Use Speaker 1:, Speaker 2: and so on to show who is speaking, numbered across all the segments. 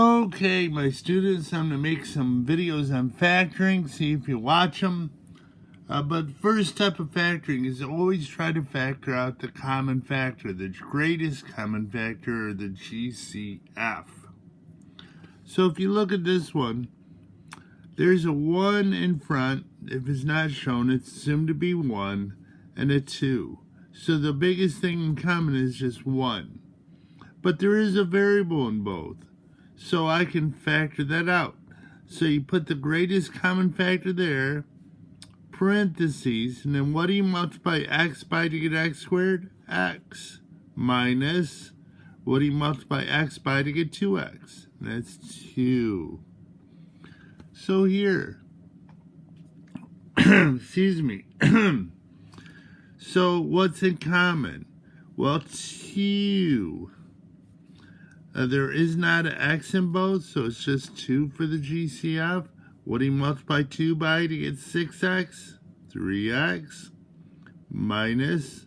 Speaker 1: Okay, my students, I'm going to make some videos on factoring, see if you watch them. But first step of factoring is always try to factor out the common factor, the greatest common factor, or the GCF. So if you look at this one, there's a 1 in front. If it's not shown, it's assumed to be 1, and a 2. So the biggest thing in common is just 1. But there is a variable in both. So I can factor that out. So you put the greatest common factor there, parentheses, and then what do you multiply x by to get x squared? X minus, what do you multiply x by to get 2x? That's 2. So here, excuse me. So what's in common? Well, 2. There is not an x in both, so it's just 2 for the GCF. What do you multiply 2 by to get 6x? 3x minus,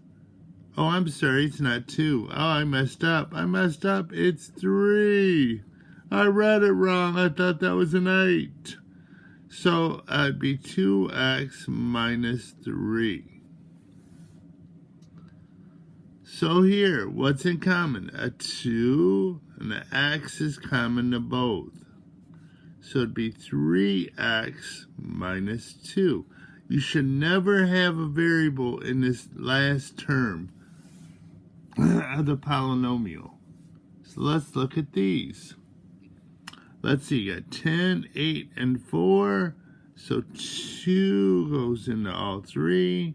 Speaker 1: oh, I'm sorry, it's not 2. Oh, I messed up. It's 3. I read it wrong. I thought that was an 8. So it'd be 2x minus 3. So here, what's in common? A 2 and the x is common to both. So it'd be 3x minus 2. You should never have a variable in this last term of the polynomial. So let's look at these. Let's see, you got 10, 8, and 4. So 2 goes into all three,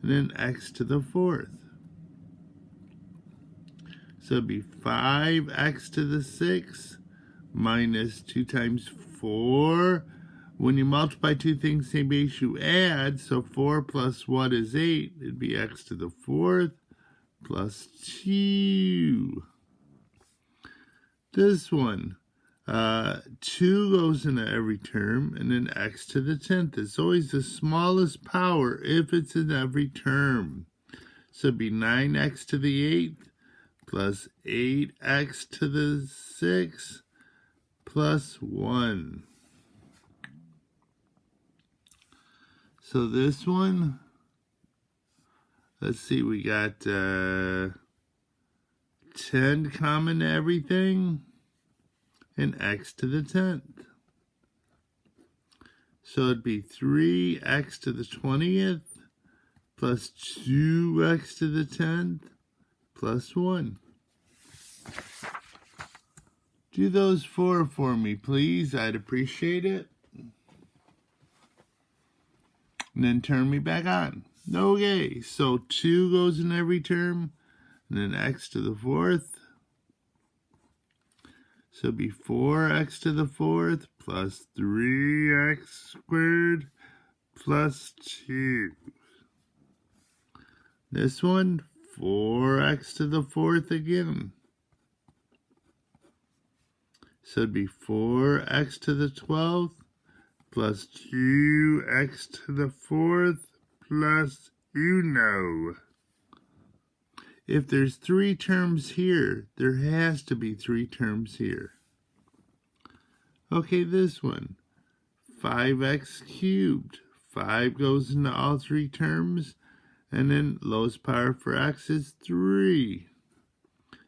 Speaker 1: and then x to the 4th. So it'd be 5x to the 6 minus 2 times 4. When you multiply two things same base, you add. So 4 plus what is 8? It'd be x to the 4th plus 2. This one, 2 goes into every term, and then x to the 10th. It's always the smallest power if it's in every term. So it'd be 9x to the 8th. Plus 8x to the 6 plus 1. So this one, let's see, we got 10 common to everything and x to the 10th. So it'd be 3x to the 20th plus 2x to the 10th. Plus 1. Do those 4 for me, please. I'd appreciate it. And then turn me back on. Okay, so 2 goes in every term, and then x to the 4th. So it'd be 4x to the 4th plus 3x squared plus 2. This one, 4x to the 4th again. So it'd be 4x to the 12th plus 2x to the 4th plus uno. If there's 3 terms here, there has to be 3 terms here. Okay, this one, 5x cubed. 5 goes into all 3 terms. And then lowest power for x is 3.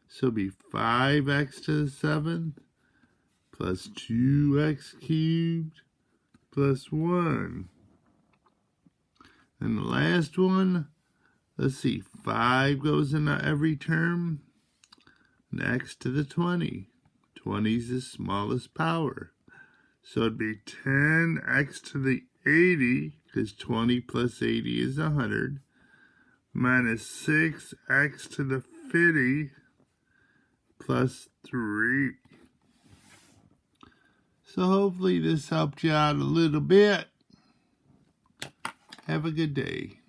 Speaker 1: So it'll be 5x to the 7th plus 2x cubed plus 1. And the last one, let's see, 5 goes into every term. And x to the 20. 20 is the smallest power. So it'd be 10x to the 80, because 20 plus 80 is 100. Minus 6x to the 50 plus 3. So hopefully this helped you out a little bit. Have a good day.